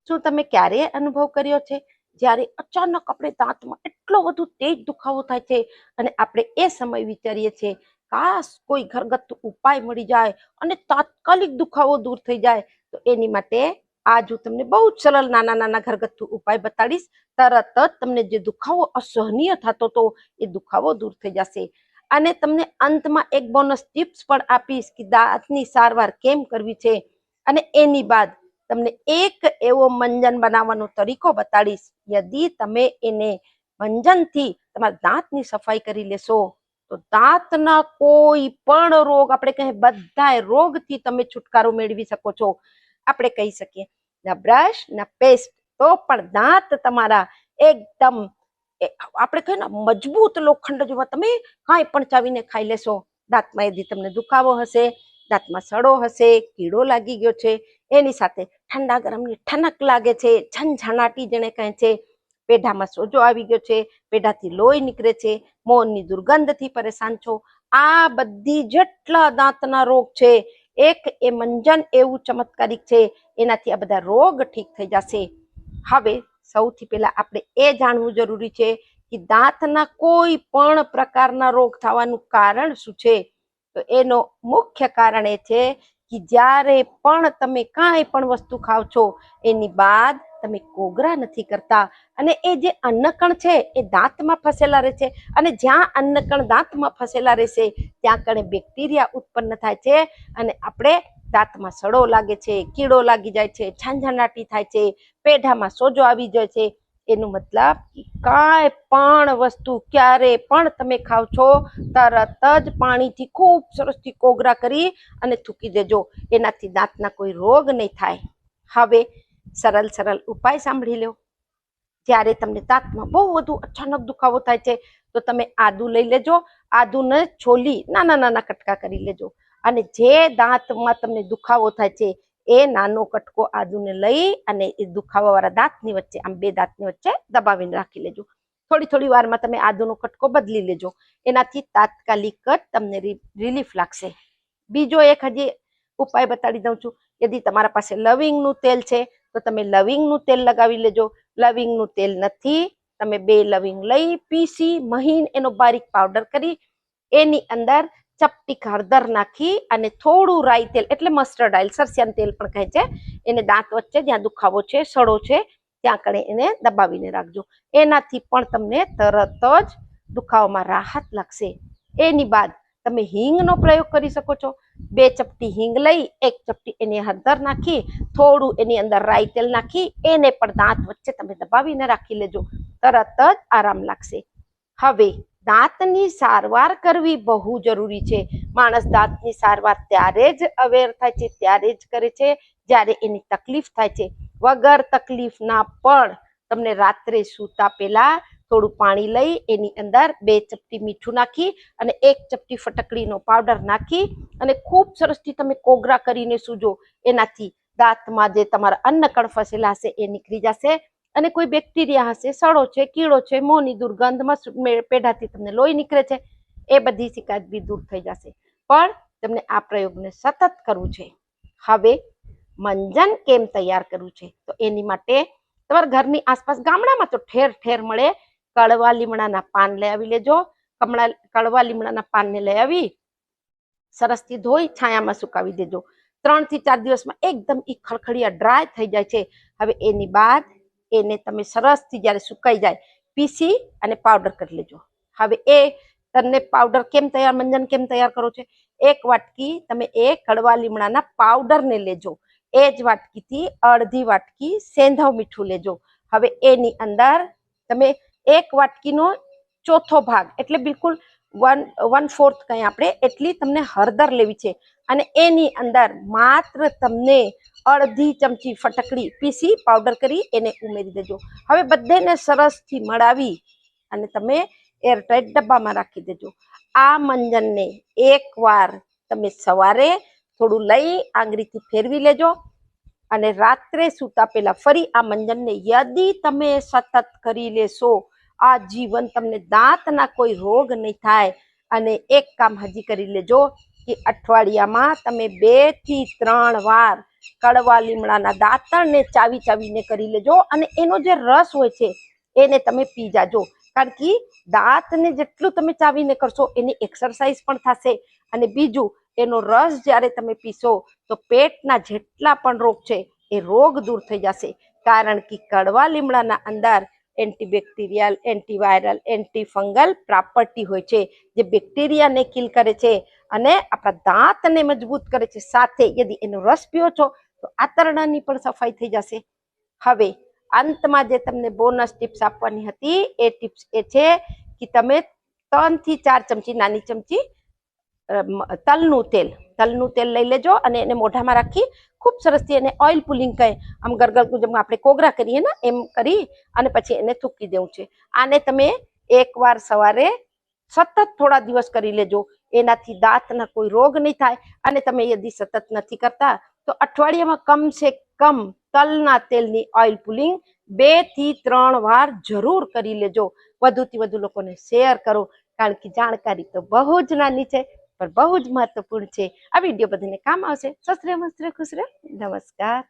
શું તમે ક્યારેય અનુભવ કર્યો છે જ્યારે અચાનક આપણે દાંતમાં એટલો બધો તેજ દુખાવો થાય છે અને આપણે એ સમય વિચારીએ છીએ કાશ કોઈ ઘરગથ્થુ ઉપાય મળી જાય અને તાત્કાલિક દુખાવો દૂર થઈ જાય? તો એની માટે આજ હું તમને બહુ જ સરળ નાના નાના ઘરગથ્થુ ઉપાય બતાડીશ. તરત જ તમને જે દુખાવો અસહનીય થતો હતો એ દુખાવો દૂર થઈ જશે. અને તમને અંતમાં એક બોનસ ટિપ્સ પણ આપીશ કે દાંતની સારવાર કેમ કરવી છે. અને એની બાદ તમને એક એવો મંજન બનાવવાનો તરીકો બતાડીશ. યદિ તમે એને મંજનથી તમારા દાંતની સફાઈ કરી લેશો તો દાંતના કોઈ પણ રોગ, આપણે કહીએ બધા રોગથી તમે છુટકારો મેળવી શકો છો. આપણે કહી શકીએ ના બ્રશ ના પેસ્ટ, તો પણ દાંત તમારા એકદમ આપણે કહીએ ને મજબૂત લોખંડ જેવા, તમે કાંઈ પણ ચાવીને ખાઈ લેશો. દાંતમાં યદિ તમને દુખાવો હશે, દાંતમાં સડો હશે, કીડો લાગી ગયો છે, એની સાથે ઠંડા ગરમની ઠનક લાગે છે, ઝંઝણાટી જેને કહે છે, પેઢામાં સોજો આવી ગયો છે, પેઢાથી લોહી નીકળે છે, મોંની દુર્ગંધથી પરેશાન છો, આ બધી જેટલા દાંતના રોગ છે, એક એ મંજન એવું ચમત્કારિક છે, એનાથી આ બધા રોગ ઠીક થઈ જશે. હવે સૌથી પહેલા આપણે એ જાણવું જરૂરી છે કે દાંતના કોઈ પણ પ્રકારના રોગ થવાનું કારણ શું છે. તો એનો મુખ્ય કારણ એ છે કે જ્યારે પણ તમે કાંઈ પણ વસ્તુ ખાવ છો એની બાદ તમે કોગરા નથી કરતા, અને એ જે અન્નકણ છે એ દાંતમાં ફસેલા રહે છે, અને જ્યાં અન્નકણ દાંતમાં ફસેલા રહેશે ત્યાં કણે બેક્ટેરિયા ઉત્પન્ન થાય છે, અને આપણે દાંતમાં સડો લાગે છે, કીડો લાગી જાય છે, ઝંઝણાટી થાય છે, પેઢામાં સોજો આવી જાય છે. એનું મતલબ કાંઈ પણ વસ્તુ ક્યારે પણ તમે ખાવ છો તરત જ પાણીથી ખૂબ સરસથી કોગરા કરી અને થૂકી દેજો. એનાથી દાંતના કોઈ રોગ નહીં થાય. હવે સરળ સરળ ઉપાય સાંભળી લો. જ્યારે તમને દાંતમાં બહુ વધુ અચાનક દુખાવો થાય છે તો તમે આદુ લઈ લેજો. આદુને છોલી નાના નાના કટકા કરી લેજો, અને જે દાંતમાં તમને દુખાવો થાય છે એ નાનો કટકો આદુને લઈ અને એ દુખાવાવાળા દાંતની વચ્ચે, આમ બે દાંતની વચ્ચે દબાવીને રાખી લેજો. થોડી થોડી વારમાં તમે આદુનો કટકો બદલી લેજો. એનાથી તાત્કાલિક જ તમને રિલીફ લાગશે. બીજો એક હજી ઉપાય બતાડી દઉં છું. યદિ તમારા પાસે લવિંગનું તેલ છે તો તમે લવિંગનું તેલ લગાવી લેજો. લવિંગનું તેલ નથી, તમે 2 લવિંગ લઈ પીસી મહીન એનો બારીક પાવડર કરી એની અંદર ચપટી હળદર નાખી અને થોડું રાઈ તેલ, એટલે મસ્ટર્ડ ઓઇલ, સરસિયાનું તેલ પણ કહે છે, એને દાંત વચ્ચે જ્યાં દુખાવો છે, સડો છે, ત્યાં કણે એને દબાવીને રાખજો. એનાથી પણ તમને તરત જ દુખાવામાં રાહત લાગશે. એની બાદ તમે હિંગનો પ્રયોગ કરી શકો છો. 2 ચપટી હિંગ લઈ 1 ચપટી એની હળદર નાખી, થોડું એની અંદર રાઈ તેલ નાખી એને પણ દાંત વચ્ચે તમે દબાવીને રાખી લેજો. તરત જ આરામ લાગશે. હવે દાંતની સારવાર કરવી બહુ જરૂરી છે. માણસ દાંતની સારવાર ત્યારે જ અવેર થાય છે, ત્યારે જ કરે છે જ્યારે એની તકલીફ થાય છે. વગર તકલીફના પણ તમને રાત્રે સૂતા પહેલા થોડું પાણી લઈ એની અંદર 2 ચપટી મીઠું નાખી અને 1 ચપટી ફટકડીનો પાવડર નાખી અને ખૂબ સરસથી તમે કોગરા કરીને સૂજો. એનાથી દાંતમાં જે તમારા અન્નકણ ફસેલા હશે એ નીકળી જશે, અને કોઈ બેક્ટેરિયા હશે, સડો છે, કીડો છે, મોંની દુર્ગંધમાં પેઢાથી તમને લોહી નીકળે છે, એ બધી શિકાયત બી દૂર થઈ જશે. પણ તમને આ પ્રયોગને સતત કરવું છે. હવે મંજન કેમ તૈયાર કરવું છે? તો એની માટે તમારા ઘરની આસપાસ, ગામડામાં તો ઠેર ઠેર મળે, કડવા લીમડાના પાન લઈ આવી લેજો. કડવા લીમડાના પાનને લઈ આવી સરસથી ધોઈ છાયામાં સુકાવી દેજો. 3 થી 4 દિવસમાં એકદમ ઈ ખળખળિયા ડ્રાય થઈ જાય છે. હવે એની બાદ એને તમે સરસથી જ્યારે સુકાઈ જાય પીસી અને પાવડર કરી લેજો. હવે એ તમને પાવડર કેમ તૈયાર, મંજન કેમ તૈયાર કરો છે? 1 વાટકી તમે એ કડવા લીમડાના પાવડરને લેજો. એ જ વાટકીથી અડધી વાટકી સેંધવ મીઠું લેજો. હવે એની અંદર તમે 1 વાટકીનો ચોથો ભાગ, એટલે બિલકુલ 1/4 કઈ આપણે એટલી તમને હળદર લેવી છે, અને એની અંદર માત્ર તમને અડધી ચમચી ફટકડી પીસી પાવડર કરી એને ઉમેરી દેજો. હવે બધેને સરસથી મળાવી અને તમે એરટાઈટ ડબ્બામાં રાખી દેજો. આ મંજનને એકવાર તમે સવારે થોડું લઈ આંગળીથી ફેરવી લેજો, અને રાત્રે સૂતા પહેલા ફરી આ મંજનને યદિ તમે સતત કરી લેશો, આ જીવન તમને દાંતના કોઈ રોગ નહીં થાય. અને એક કામ હજી કરી લેજો, કે અઠવાડિયામાં તમે 2 થી 3 વાર કડવા લીમડાના દાંતણને ચાવીને કરી લેજો અને એનો જે રસ હોય છે એને તમે પી જાજો. કારણ કે દાંતને જેટલું તમે ચાવીને કરશો એની એક્સરસાઇઝ પણ થશે અને બીજું એનો રસ જ્યારે તમે પીશો તો પેટના જેટલા પણ રોગ છે એ રોગ દૂર થઈ જશે. કારણ કે કડવા લીમડાના અંદર એન્ટીબેક્ટેરિયલ, એન્ટીવાયરલ, એન્ટીફંગલ પ્રોપર્ટી હોય છે જે બેક્ટેરિયાને કિલ કરે છે અને આપણા દાંતને મજબૂત કરે છે. સાથે યદિ એનો રસ પીઓ છો તો આંતરડાની પણ સફાઈ થઈ જશે. હવે અંતમાં જે તમને બોનસ ટિપ્સ આપવાની હતી એ ટિપ્સ એ છે કે તમે 3 થી 4 ચમચી નાની ચમચી તલનું તેલ લઈ લેજો અને એને મોઢામાં રાખી ખૂબ સરસથી એને ઓઇલ પુલિંગ કહે, આમ ગરગરતું જેમ આપણે કોગરા કરીએ ને એમ કરી અને પછી એને થૂકી દેવું છે. આને તમે એકવાર સવારે સતત થોડા દિવસ કરી લેજો. એનાથી દાંતના કોઈ રોગ નહીં થાય. અને તમે યદિ સતત નથી કરતા તો અઠવાડિયામાં કમસે કમ તલના તેલની ઓઇલ પુલિંગ 2 થી 3 વાર જરૂર કરી લેજો. વધુથી વધુ લોકોને શેર કરો કારણ કે જાણકારી તો બહુ જ નાની છે પણ બહુ જ મહત્વપૂર્ણ છે. આ વિડીયો બધાને કામ આવશે. સસરે મસ્રે ખુશ રહે. નમસ્કાર.